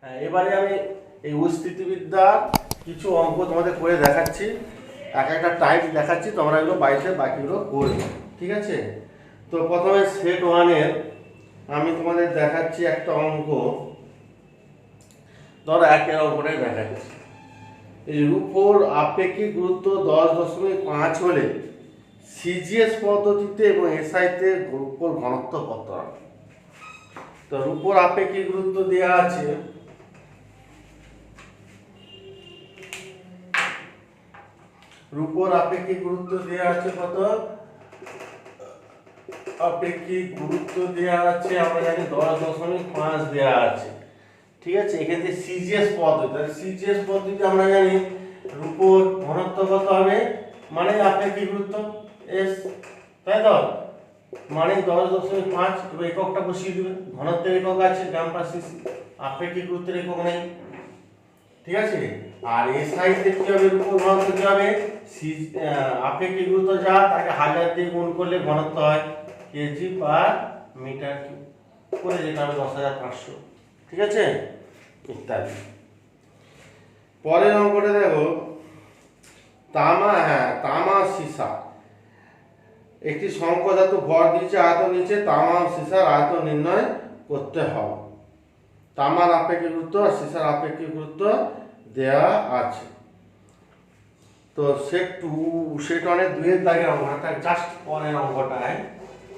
এবারে আমি এই স্থিতিবিদ্যার কিছু অঙ্ক তোমাদের করে দেখাচ্ছি, এক একটা টাইপ দেখাচ্ছি, তোমরা এগুলো বাড়িতে বাকিগুলো করবে, ঠিক আছে? তো প্রথমে সেট ওয়ানের আমি তোমাদের দেখাচ্ছি একটা অঙ্ক। ধরো একের অঙ্কটাই দেখাচ্ছি। এই রূপোর আপেক্ষিক গুরুত্ব 10.5 হলে সিজিএস পদ্ধতিতে এবং এসআইতে রূপোর ঘনত্ব কত হবে? তো রূপোর আপেক্ষিক গুরুত্ব দেওয়া আছে, রূপোর আপেক্ষিক গুরুত্ব দেওয়া আছে কত? আপেক্ষিক গুরুত্ব দেওয়া আছে আমরা জানি 10.5 দেওয়া আছে, ঠিক আছে? এখানে সিজিএস পদ্ধতি, সিজিএস পদ্ধতি আমরা জানি রূপোর ঘনত্ব কত হবে, মানে আপেক্ষিক গুরুত্ব এস, তাই তো? মানে 10.5, তবে এককটা বসিয়ে দিবে, ঘনত্বের একক আছে গ্রাম পার সিসি, আপেক্ষিক গুরুত্বের একক নেই, ঠিক আছে? আর এসআইতে কি হবে, রূপোর ঘনত্ব কি হবে, আপেক্ষিক গুরুত্ব যা তাকে 1000 দিয়ে গুণ করলে ঘনত্ব হয় কেজি পার মিটার কিউব, করে যেটা হবে 10,500, ঠিক আছে? ইত্যাদি। পরের অঙ্কটা দেখো, তামা সীসা একটি সংকর ধাতু ভর দিয়েছে আয়তন নিচে, তামা ও সীসার আয়তন নির্ণয় করতে হবে। তামার আপেক্ষিক গুরুত্ব আর সীসার আপেক্ষিক গুরুত্ব দেয়া আছে। তো সেট অনেক 2-এর দাগের অঙ্কটা, জাস্ট পরের অঙ্কটায়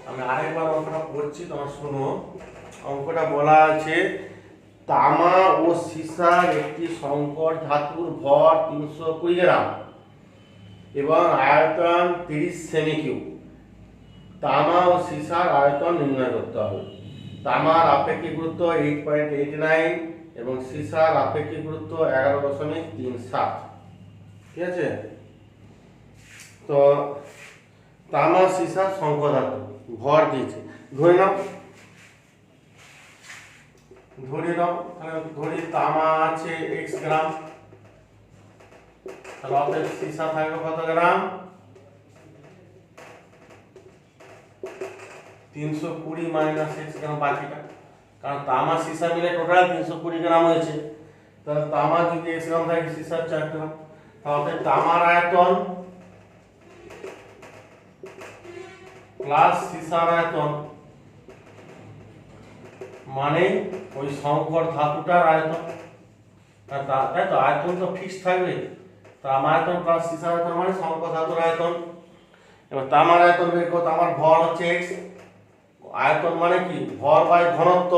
আমি আরেকবার অঙ্কটা পড়ছি, তোমরা শোনো। অঙ্কটা বলা আছে, তামা ও সীসার একটি সংকর ধাতুর ভর 320 গ্রাম এবং আয়তন 30 সেমি কিউব। তামা ও সীসার আয়তন নির্ণয় করতে হবে। তামার আপেক্ষিক গুরুত্ব 8.89 এবং সীসার আপেক্ষিক গুরুত্ব 11.37, ঠিক আছে? তো তামা সীসা সংকর ধাতু ভর দিয়েছে, ধরে নাও তাহলে ধরি তামা আছে x গ্রাম, তাহলে অতএব সীসা থাকবে কত গ্রাম, 320 মাইনাস x গ্রাম বাকিটা, কারণ তামা সীসা মিলে টোটাল 320 গ্রাম হয়েছে। তাহলে তামা যদি x গ্রাম থাকে, সীসার 4 গ্রাম, তাহলে তামার আয়তন প্লাস সীসার আয়তন মানে ওই সংকর ধাতুটার আয়তন, তাই তো? আয়তন তো ফিক্স থাকবে, তামার আয়তন প্লাস সীসার আয়তন মানে সংকর ধাতুর আয়তন। এবার তামার আয়তন বের করতে, আমার ভর হচ্ছে x, আয়তন মানে কি ভর বাই ঘনত্ব,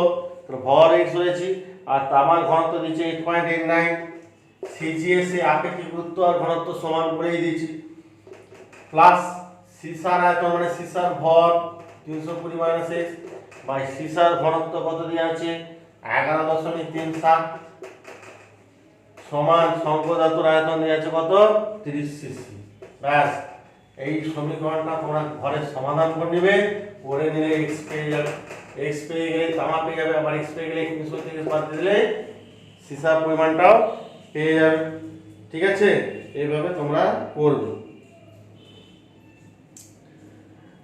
ভর x হয়েছে, আর তামার ঘনত্ব দিচ্ছে 8.89, সিজিএস এ আপেক্ষিক গুরুত্ব আর ঘনত্ব সমান করেই দিয়েছি, প্লাস সীসার আয়তন মানে সীসার ভর 320 মাইনাস x বাই সীসার ঘনত্ব কত দেওয়া আছে 11.37 সমান সংকর ধাতুর আয়তন দেওয়া আছে কত 30 সিসি। ব্যাস, এই সমীকরণটা তোমরা ঘরে সমাধান করে নেবে, করে নিলে x পেয়ে যাবে, x পেয়ে গেলে তামা পেয়ে যাবে, আবার x পেয়ে গেলে 330 বাদ দিলে সীসার পরিমাণটাও পেয়ে যাবে, ঠিক আছে? এইভাবে তোমরা করবে।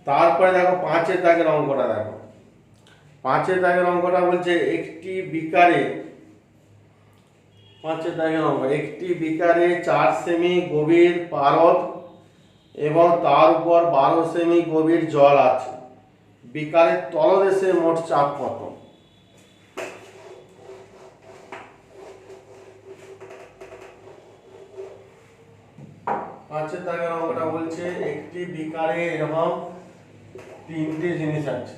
তারপরে দেখো 5-এর দাগের অঙ্কটা দেখো। 5-এর দাগের অঙ্কটা বলছে, একটি বিকারে 5-এর দাগের অঙ্ক, একটি বিকারে 4 সেমি গভীর পারদ এবং তার উপর 12 সেমি গভীর জল আছে, বিকারের তলদেশে মোট চাপ কত? পাঁচের দাগের অঙ্কটা বলছে, একটি বিকারে এরকম 3টে জিনিস আছে।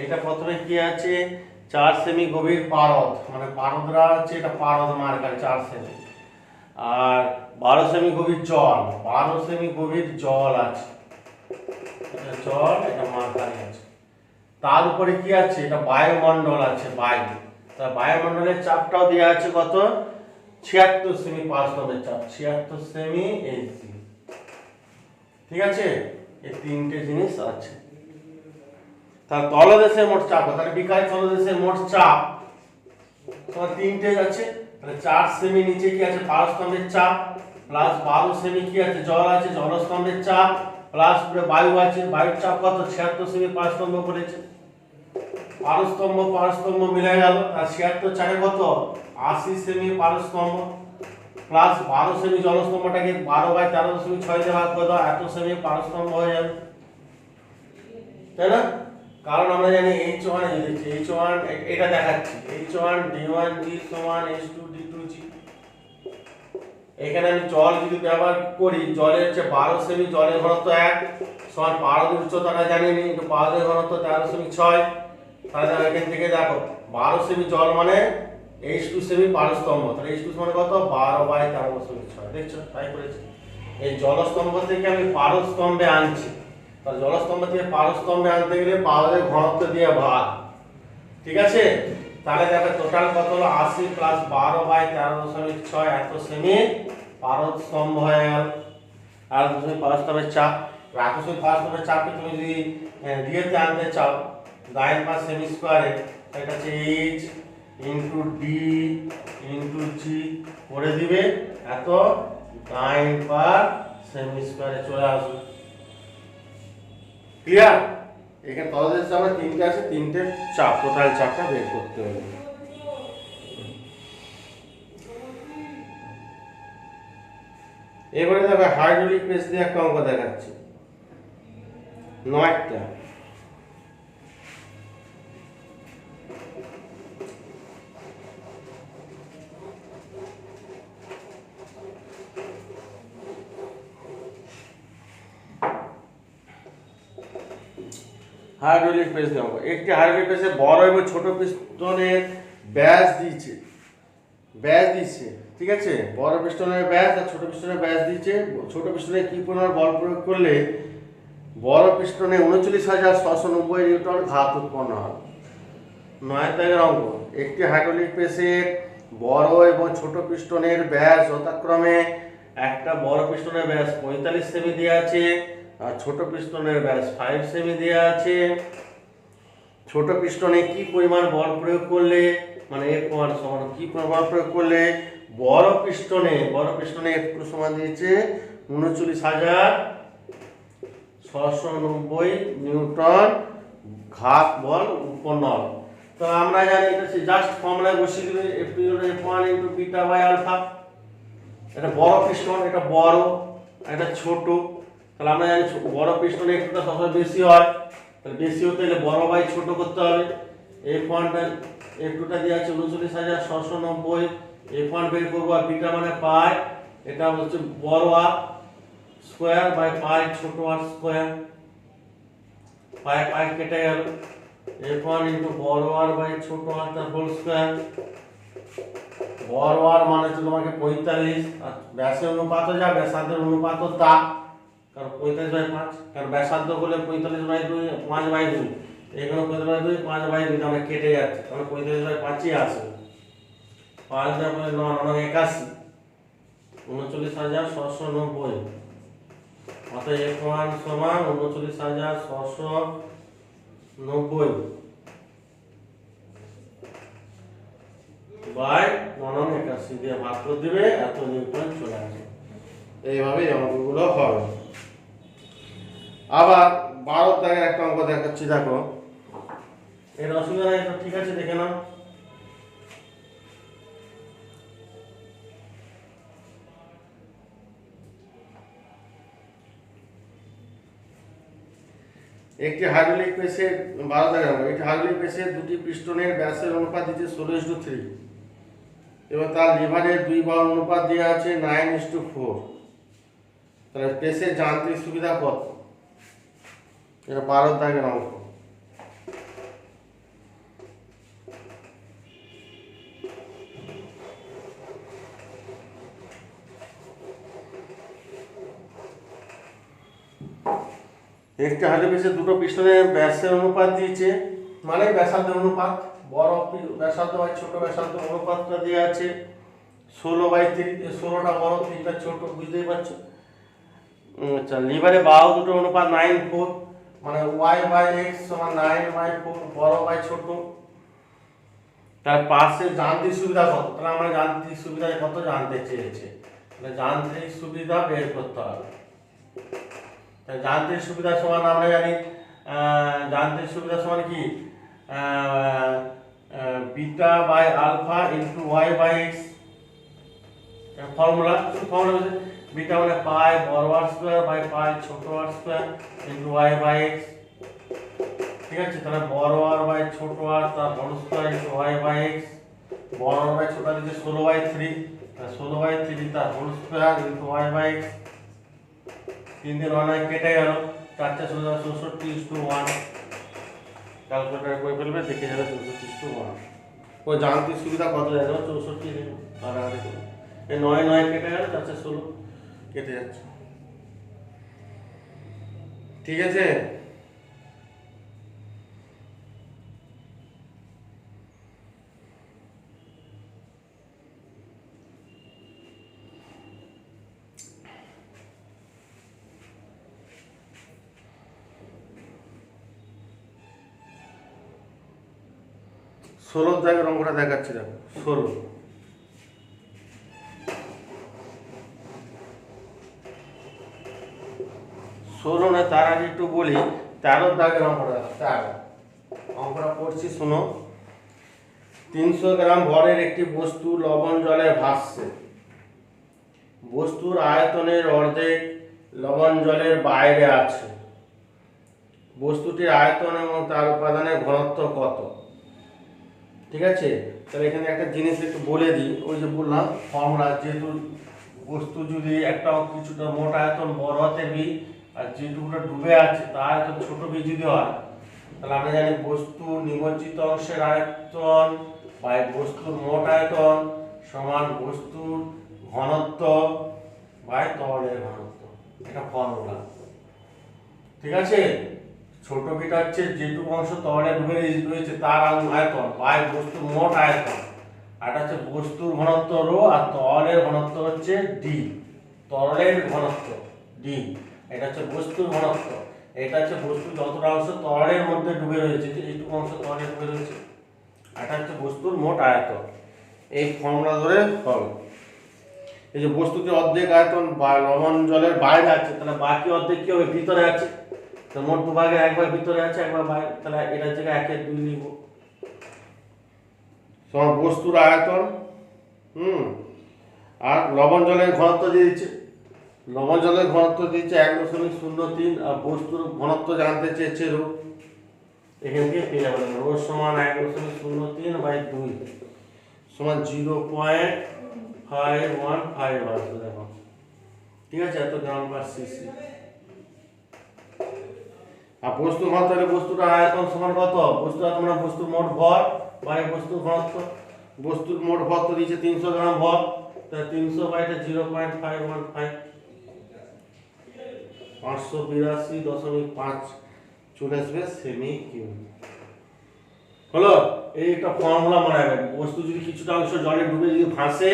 এটা প্রথমে কি আছে, 4 সেমি গভীর পারদ, মানে পারদরা আছে, এটা পারদ মার্কার 4 সেমি, আর 12 সেমি গভীর জল, 12 সেমি গভীর জল আছে, এটা জল, এটা মার্কারি আছে। তার উপরে কি আছে, এটা বায়ুমণ্ডল আছে, বায়ু, তা বায়ুমণ্ডলের চাপটাও দেওয়া আছে কত 76 সেমি পারস্তম্ভের চাপ, 76 সেমি এসি, ঠিক আছে? এই 3টে জিনিস আছে। তার তলদেশের মোট চাপ, তাহলে বিকারের তলদেশের মোট চাপ তোমার 3টে আছে, তাহলে 4 সেমি নিচে কি আছে পারস্তম্ভের চাপ, প্লাস 12 সেমি কি আছে জল আছে, জলস্তম্ভের চাপ, প্লাস পুরো বায়ু আছে, বায়ুর চাপ কত 76 সেমি পারস্তম্ভ করেছে, পারস্তম্ভ মিলে গেল, আর 76 চারে কত 80 সেমি পারস্তম্ভ প্লাস 12 সেমি জলস্তম্ভটাকে 12/13.6 দিয়ে ভাগ করে দাও, এত সেমি পারস্তম্ভ হয়ে যাবে, তাই না? কারণ আমরা জানি H1 এ দিচ্ছি, H1 এটা দেখাচ্ছি, H1 D1G সমান H2 D2G। এখানে আমি জল যদি ব্যবহার করি, জলের হচ্ছে 12 সেমি, জলের ঘনত্ব 1 সমান পারদের উচ্চতাটা জানি নি, কিন্তু পারদের ঘনত্ব 13.6। তাহলে এখান থেকে দেখো 12 সেমি জল মানে H2 সেমি পারস্তম্ভ, তাহলে H2 সমান কত 12/13.6। দেখছো, তাই করেছি। এই জলস্তম্ভ থেকে আমি পারস্তম্ভে আনছি, তাহলে জলস্তম্ভ থেকে পারস্তম্ভে আনতে গেলে পারদের ঘনত্ব দিয়ে ভাগ, ঠিক আছে? তাহলে দেখো টোটাল কত হলো 80 প্লাস 12/13.6 এত সেমি পারস্তম্ভ হয়ে গেল। আর তুমি পারস্তম্ভের চাপ রাখো, সেই পারস্তম্ভের চাপকে তুমি যদি ডিএতে আনতে চাও, দায়ের পাশ সেমি স্কয়ারে এটা হচ্ছে H ইনটু ডি ইনটু জি করে দিবে, এত দায়ের পাশ সেমি স্কয়ারে চলে আসবে। ক্লিয়ার? এখানে তলদেশ আমরা তিনটে আছে, তিনটে চাপ, টোটাল চাপটা বের করতে হবে। এবারে দেখো হাইড্রোলিক প্রেস দিয়ে একটা অঙ্ক দেখাচ্ছি, 9টা। হাইড্রোলিক প্রেস দেওয়া, একটি হাইড্রোলিক প্রেসে বড় এবং ছোট পিস্টনের ব্যাস দিয়েছে, ঠিক আছে? বড় পিস্টনের ব্যাস আর ছোট পিস্টনের ব্যাস দিয়েছে। ছোট পিস্টনে কি পরিমাণ বল প্রয়োগ করলে বড় পিস্টনে 39,690 নিউটন ঘাত উৎপন্ন হবে? 9 দাগের অঙ্ক, একটি হাইড্রোলিক প্রেসের বড় এবং ছোট পিস্টনের ব্যাস যথাক্রমে একটা বড় পিস্টনের ব্যাস 45 সেমি দেওয়া আছে আর ছোট পিস্টনের ব্যাস 5 সেমি দেওয়া আছে। ছোট পিস্টনে কি পরিমাণ বল প্রয়োগ করলে, মানে F1 সমান কি পরিমাণ প্রয়োগ করলে বড় পিস্টনে F2 সমান দিয়েছে 39,690 নিউটন ঘাত বল উৎপন্ন হবে। তো আমরা জানি এটা জাস্ট ফর্মুলায় বসিয়ে দিবে, F1 into beta by alpha. এটা বড় পিস্টন, এটা বড়, এটা ছোট। তাহলে আমরা জানি বড় পিস্টনে একটুটা সবসময় বেশি হয়, তাহলে বেশি হতে গেলে বড় বাই ছোট করতে হবে। F1টা F2টা দেওয়া আছে 39,690, F1 বের করবো আর বিটা মানে পাই, এটা হচ্ছে বড় আর স্কয়ার বাই পাই ছোট আর স্কয়ার, পাই কেটে গেল। F1 ইনটু বড় আর বাই ছোট আর তার হোল স্কয়ার। বড় আর মানে হচ্ছে তোমাকে 45, আর ব্যাসের অনুপাত যা ব্যাসার্ধের অনুপাত তা, কারণ 45/5, কারণ ব্যাসার্ধ হলে 45/2 5/2, এখানে 45/2 5/2 আমরা কেটে যাচ্ছে, তাহলে 45/5ই আসে। 5 × 9 = 81, 39,690। অতএব F1 সমান 39,690 বাই 981 দিয়ে ভাগ করে দিবে, এত নিউটন চলে আসবে। এইভাবে অঙ্কগুলো হবে। আবার 12 দাগের একটা অঙ্ক দেখাচ্ছি, দেখো এর অসুবিধা নাই, এটা ঠিক আছে, দেখে নাও। একটি হাইড্রোলিক প্রেসের 12 দাগের অঙ্ক, একটি হাইড্রোলিক প্রেসের দুটি পিস্টনের ব্যাসের অনুপাত দিচ্ছে 16:3 এবং তার লিভারের দুই বাহুর অনুপাত দেওয়া আছে 9:4। তাহলে প্রেসের যান্ত্রিক সুবিধা কত? এটা 12 দাগের অঙ্ক। একটি হাইড্রোলিক প্রেসের দুটো পিস্টনের ব্যাসের অনুপাত দিয়েছে, মানে ব্যাসার্ধের অনুপাত, বড় ব্যাসার্ধ বাই ছোট ব্যাসার্ধ অনুপাতটা দেওয়া আছে 16/3, 16টা বড় 3টা ছোট, বুঝতেই পারছো। আচ্ছা, লিভারে বাহু দুটো অনুপাত 9:4, মানে y/x সমান 9/4, বড় বাই ছোট। তার পাশে যান্ত্রিক সুবিধা কত? তাহলে আমরা যান্ত্রিক সুবিধা কত জানতে চেয়েছি, তাহলে যান্ত্রিক সুবিধা বের করতে হবে। যান্ত্রিক সুবিধা সমান আমরা জানি, যান্ত্রিক সুবিধা সমান কি beta by alpha into y by x. Formula হচ্ছে বিটা মানে পাই বড় আর স্কয়ার বাই পাই ছোট r square into y by x. ঠিক আছে, তাহলে বড় আর বাই ছোট আর তার whole square into y by x. বড় আর বাই ছোট দিচ্ছে 16/3, 16/3 তার whole square into y by x. 3 দিয়ে 9 কেটে গেল, 4 4 64/1। ক্যালকুলেটর করে ফেলবে, দেখে যাবে 64/1। ওই জানতে সুবিধা কত যায় 64 দিন কাটাকাটি করে। এই 9 9 কেটে গেল, 4 4 16 কেটে যাচ্ছে। ঠিক আছে, ষোলোর জায়গার অঙ্কটা দেখাচ্ছি, দেখো 16। না, তার আগে একটু বলি 13 দাগের অঙ্কটা। 13 অঙ্কটা পড়ছি, শোনো। 300 গ্রাম ভরের একটি বস্তু লবণ জলে ভাসছে। বস্তুর আয়তনের অর্ধেক লবণ জলের বাইরে আছে। বস্তুটির আয়তন এবং তার উপাদানের ঘনত্ব কত? ঠিক আছে, তাহলে এখানে একটা জিনিস একটু বলে দিই। ওই যে বললাম ফর্মুলা, যেহেতু বস্তু যদি একটা কিছুটা মোট আয়তন বড় হাতের বি আর যেটুকুটা ডুবে আছে তার আয়তন ছোট বি যদি হয়, তাহলে আমরা জানি বস্তু নিমজ্জিত অংশের আয়তন বাই বস্তুর মোট আয়তন সমান বস্তুর ঘনত্ব বাই তরলের ঘনত্ব। এটা ফর্মুলা। ঠিক আছে, ছোট বিটা হচ্ছে যেটুকু অংশ তরলে ডুবে রয়েছে তার আয়তন বাই বস্তুর মোট আয়তন, আর এটা হচ্ছে বস্তুর ঘনত্ব রো আর তরলের ঘনত্ব হচ্ছে ডি। তরলের ঘনত্ব ডি, এটা হচ্ছে বস্তুর ঘনত্ব। এটা হচ্ছে বস্তু যতটা অংশ তরলের মধ্যে ডুবে রয়েছে, এইটুকু অংশ তরলে ডুবে রয়েছে, এটা হচ্ছে বস্তুর মোট আয়তন। এই ফর্মুলা ধরে হবে। এই যে বস্তুটির অর্ধেক আয়তন বা লবণ জলের বাইরে আছে, তাহলে বাকি অর্ধেক কি হবে? ভিতরে আছে। তো মোট দুভাগে একবার ভিতরে আছে একবার বাইরে, তাহলে এটার জায়গায় 1 এর 2 নিব। সমান বস্তুর আয়তন আর লবণ জলের ঘনত্ব দিয়ে দিচ্ছে। লবণ জলের ঘনত্ব দিচ্ছে 1.03 আর বস্তুর ঘনত্ব জানতে চেয়েছে রো। এখান থেকে পেয়ে যাবেন রো সমান 1.03/2 সমান 0.515 আসবে। দেখো, ঠিক আছে, এত গ্রাম পার সিসি। আর বস্তু ঘনত্ব হলে বস্তুর আয়তন সমান কত? বস্তুর আয়তন মানে বস্তুর মোট ভর বাই বস্তুর ঘনত্ব। বস্তুর মোট ভর তো দিয়েছে 300 গ্রাম ভর, তাহলে 300 বাই 0.515 582.5 চলে আসবে সেমি কিউব। হলো, এই একটা ফর্মুলা মনে রাখবে। বস্তু যদি কিছুটা অংশ জলে ডুবে যদি ভাসে,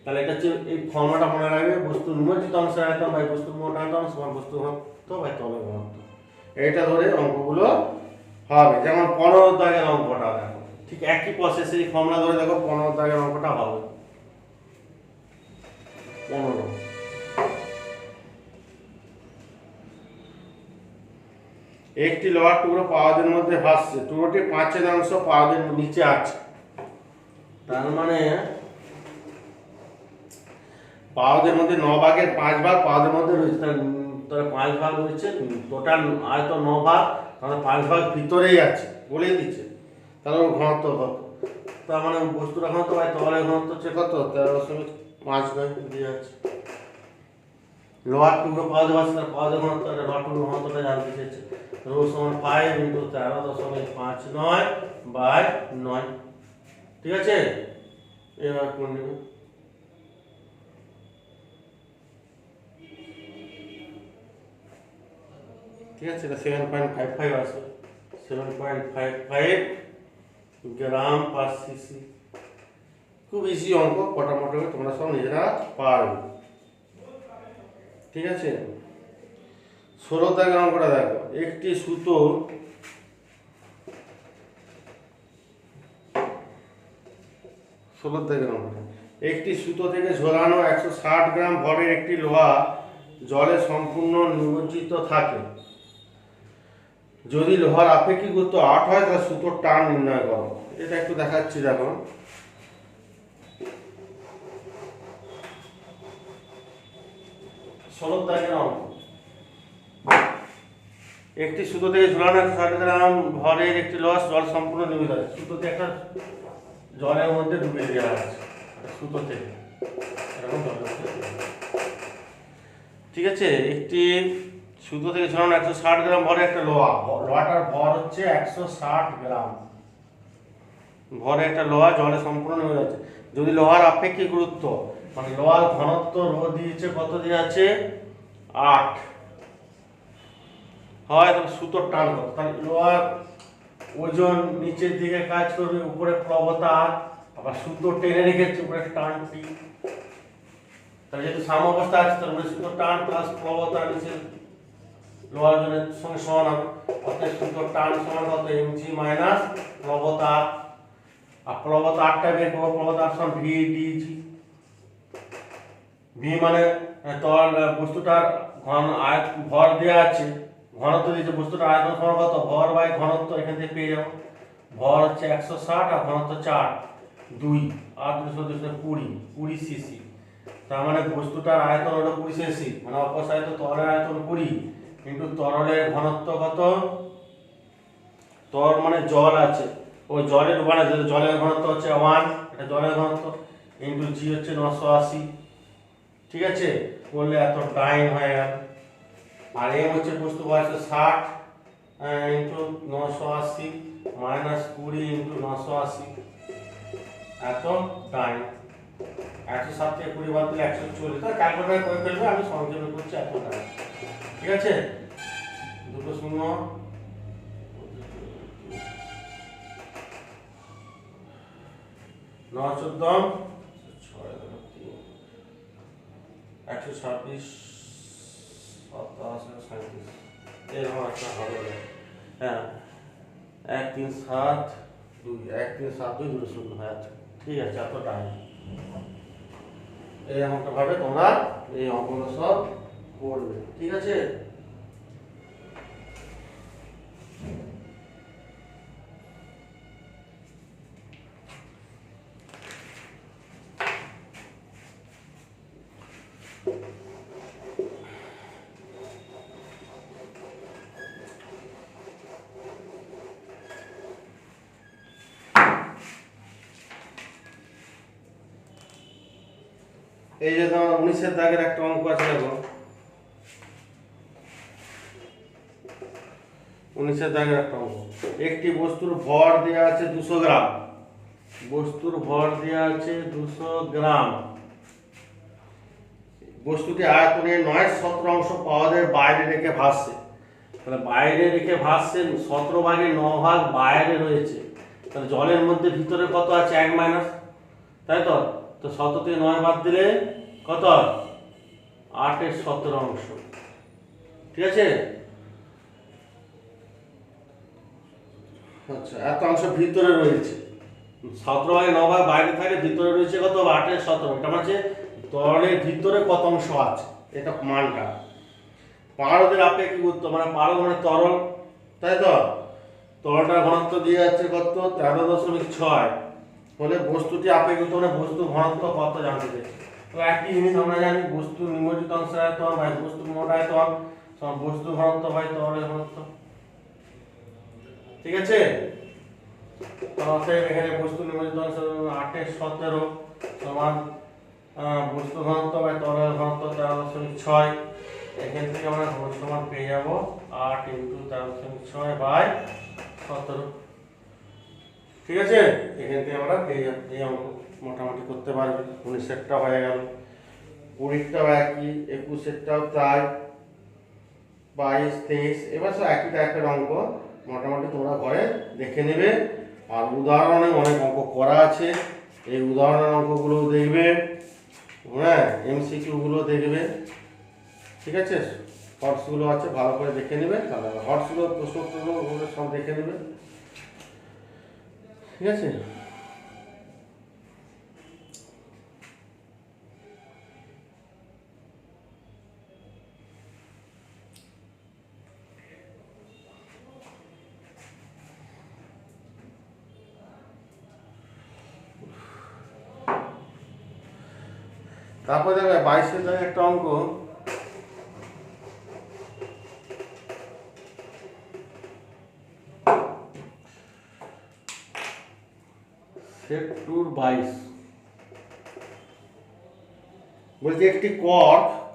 তাহলে এটা হচ্ছে এই ফর্মুলাটা মনে রাখবে। বস্তুর নিমজ্জিত অংশের আয়তন বাই বস্তুর মোট আয়তন সমান বস্তুর ঘনত্ব বাই তরলের ঘনত্ব। এইটা ধরে অঙ্কগুলো হবে। যেমন 15 দাগের অঙ্কটা দেখো, ঠিক একই প্রসেসে এই ফর্মুলা ধরে দেখো 15 দাগের অঙ্কটা হবে। 15 একটি লোহার টুকরো পাওয়াদের মধ্যে ভাসছে। টুকরোটি 5/4 পাওয়াদের নিচে আছে। তার মানে পাওয়াদের মধ্যে 9 ভাগের 5 ভাগ পাওয়াদের মধ্যে রয়েছে। তাহলে 5 ভাগ রয়েছে, টোটাল আয়তন 9 ভাগ, তাহলে 5 ভাগ ভিতরেই আছে বলেই দিচ্ছে। তাহলে ওর ঘনত্ব কত? তার মানে বস্তুর ঘনত্ব বাই তরলের ঘনত্ব হচ্ছে কত? 13.59 দিয়ে আছে। লোহার টুকরো পাওয়াদের ভাসছে, তার পাওয়াদের ঘনত্ব, লোহার টুকরো ঘনত্বটা জানতে চেয়েছে। রো সমান 5 × 13.59/9। ঠিক আছে, এবার কোন নেবে? ঠিক আছে, এটা 7.55 আসবে। 7.55 গ্রাম পার সিসি। খুব ইজি অঙ্ক, মোটামুটি তোমরা সব নিজেরা পারবে। ঠিক আছে, 16 দাগের অঙ্কটা দেখো। একটি সুতো একটি সুতো থেকে ঝোলানো 160 গ্রাম ভরের একটি লোহা জলে সম্পূর্ণ নিমজ্জিত থাকে। যদি লোহার আপেক্ষিক গুরুত্ব 8 হয় তাহলে সুতোর টান নির্ণয় করো। এটা একটু দেখাচ্ছি, দেখো। ষোলো তারিখের অঙ্ক। একটি সুতো থেকে ঝুলানো 160 গ্রাম ভরের একটি লোহা জল সম্পূর্ণ নির্মিত আছে। সুতোতে একটা জলের মধ্যে ডুবিয়ে দেওয়া আছে, সুতো থেকে এরকম জলের মধ্যে ডুবিয়ে দেওয়া আছে। ঠিক আছে, একটি সুতো থেকে ঝুলানো 160 গ্রাম ভরের একটা লোহা, লোহাটার ভর হচ্ছে 160 গ্রাম ভরে একটা লোহা জলে সম্পূর্ণ নির্মিত আছে। যদি লোহার আপেক্ষিক গুরুত্ব মানে লোহার ঘনত্ব রো দিয়েছে, কত দিয়ে আছে 8 হয়, তবে সুতোর টান কত? তাহলে লোহার ওজন নিচের দিকে কাজ করবে, উপরে প্লবতা, আবার সুতো টেনে রেখেছে উপরে টান টি। তাহলে যেহেতু সাম্যাবস্থা আছে, তাহলে সুতোর টান প্লাস প্লবতা নিচে লোহার ওজনের সঙ্গে সমান হবে। অর্থাৎ সুতোর টান সমান কত? mg minus প্লবতা। আর প্লবতা 8টা বের করবো, প্লবতা সমান ভি ডিজি। ভি মানে তল বস্তুটার ভর দেওয়া আছে, ঘনত্ব দিয়েছে, বস্তুটার আয়তন সমান কত? ভর বাই ঘনত্ব, এখান থেকে পেয়ে যাবো। ভর হচ্ছে 160 আর ঘনত্ব 4, 2 আর 20 সিসি। তার মানে বস্তুটার আয়তন হলো 20 সিসি, মানে অপসারিত তরলের আয়তন 20 কিন্তু তরলের ঘনত্ব কত? তরল মানে জল আছে, ওই জলে ডুবানো আছে, জলের ঘনত্ব হচ্ছে 1, এটা জলের ঘনত্ব, ইন্টু জি হচ্ছে 980। ঠিক আছে, বললে এত টাইম হয়ে গেল। আর এম হচ্ছে বস্তু বয়স 60 ইন্টু 980 মাইনাস 20 ইন্টু 980, এত টাইম। 107 থেকে 20 বাদ দিলে 140, তো ক্যালকুলেটর করে ফেলবে, আমি সংযোগ করছি এত টাইম। ঠিক আছে, দুটো শূন্য, 9 14 6 126 27 37 এরকম একটা হবে। হ্যাঁ, 1 3 7 2 1 3 7 2 2 শূন্য। হ্যাঁ ঠিক আছে, এত টাইম। এই অঙ্কটা ভাবে তোমরা এই অঙ্কগুলো সব করবে। ঠিক আছে, এই যে তোমার 19-এর দাগের একটা অঙ্ক আছে, দেখো। 19-এর দাগের একটা অঙ্ক। একটি বস্তুর ভর দেওয়া আছে 200 গ্রাম, বস্তুর ভর দেওয়া আছে 200 গ্রাম। বস্তুটি আয়তনের 9/17 পাওয়ারের বাইরে রেখে ভাসছে। তাহলে বাইরে রেখে ভাসছে, 17 ভাগে 9 ভাগ বাইরে রয়েছে। তাহলে জলের মধ্যে ভিতরে কত আছে? 1 মাইনাস, তাই তো? তো 17 থেকে 9 বাদ দিলে কত? 8/17। ঠিক আছে, আচ্ছা, এত অংশ ভিতরে রয়েছে, 17 ভাগে 9 ভাগ বাইরে থাকে, ভিতরে রয়েছে কত? 8/17। এটা মানে তরলের ভিতরে কত অংশ আছে, এটা মানটা। পারদের আপেক্ষিক গুরুত্ব মানে পারদ মানে তরল, তাই তো? তরলটার ঘনত্ব দিয়ে যাচ্ছে কত? 13.6। বলে বস্তুটি আপেক্ষিক মানে বস্তু ঘনত্ব কত জানতে চাইছে। তো একই জিনিস আমরা জানি, বস্তু নিমজ্জিত অংশের আয়তন বাই বস্তু মোট আয়তন সমান বস্তু ঘনত্ব বাই তরলের ঘনত্ব। ঠিক আছে, তো এখানে বস্তু নিমজ্জিত অংশ 8/17 সমান বস্তু ঘনত্ব বাই তরলের ঘনত্ব 13.6। এখান থেকে আমরা সমান পেয়ে যাব 8 ইন্টু 13.6 বাই 17। ঠিক আছে, এখান থেকে আমরা পেয়ে যাব। এই অঙ্ক মোটামুটি করতে পারবে। 19-এরটা হয়ে গেল, 20টাও একই, 21-এরটাও তাই, 22 23 এবার সব একই টাইপের অঙ্ক মোটামুটি তোমরা ঘরে দেখে নেবে। আর উদাহরণে অনেক অঙ্ক করা আছে, এই উদাহরণের অঙ্কগুলো দেখবে, হ্যাঁ, এমসিকিউগুলো দেখবে। ঠিক আছে, হটসগুলো আছে, ভালো করে দেখে নেবে। তাহলে হটসগুলো প্রশ্নোত্তরগুলো সব দেখে নেবে। ঠিক আছে। তারপর দেখবে 22 দাগের একটা অঙ্ক, সেট 2/22 বলছে একটি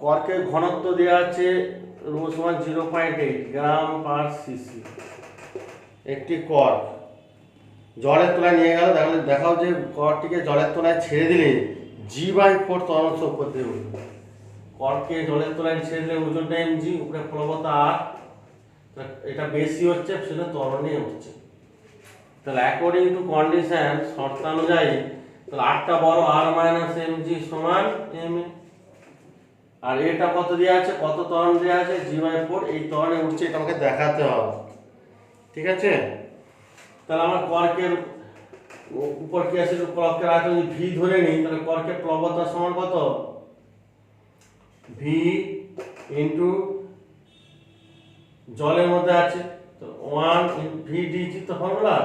কর্কের ঘনত্ব দেওয়া আছে রো সমান 0.8 গ্রাম পার সিসি। একটি কর্ক জলের তলায় নিয়ে গেল, তাহলে দেখাও যে কর্কটিকে জলের তলায় ছেড়ে দিলে G/4 ত্বরণ উপর দিয়ে উঠবে। কর্ককে জলের তলায় ছেড়ে দিলে ওজনটা mg, উপরে প্লবতা r, এটা বেশি হচ্ছে সেটা ত্বরণে উঠছে। তাহলে অ্যাকর্ডিং টু কন্ডিশন শর্তানুযায়ী তাহলে আরটা বড় r - mg সমান m, আর এটা কত দেওয়া আছে, কত ত্বরণ দেওয়া আছে G/4, এই ত্বরণে উঠছে, এটা আমাকে দেখাতে হবে। ঠিক আছে, তাহলে আমরা কর্কের উপর কি আছে, কর্কের আয়তন যদি v ধরে নিই, তাহলে কর্কের প্লবতা সমান কত, v ইনটু জলের মধ্যে আছে তো 1 v dg, তো ফর্মুলা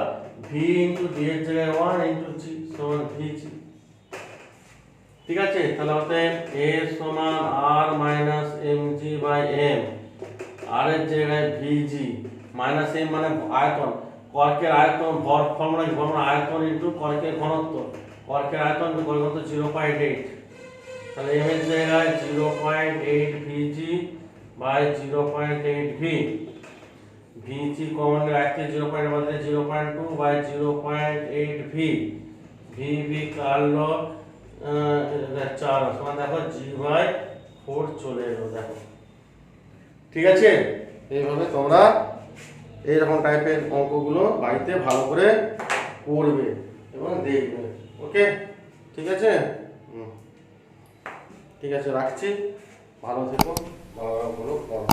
v ইনটু d এর জায়গায় 1 ইনটু g সমান vg। ঠিক আছে, তাহলে অতএব a সমান r - mg/m, r এর জায়গায় vg মাইনাস m মানে আয়তন, কর্কের আয়তন ভর ফর্মুলা আয়তন ইনটু কর্কের ঘনত্ব, কর্কের আয়তন ইনটু কর্কের ঘনত্ব 0.8, তাহলে m এর জায়গায় 0.8 vg by 0.8 v, vg common রাখতে 0.8 বদলে 0.2 বাই 0.8 v, vv কাটলো 4 সমান দেখো G/4 চলে এলো। দেখো ঠিক আছে, এইভাবে তোমরা এইরকম টাইপের অঙ্কগুলো বাড়িতে ভালো করে করবে এবং দেখবে। ওকে, ঠিক আছে, ঠিক আছে, রাখছি, ভালো থেকো, ভালো করো।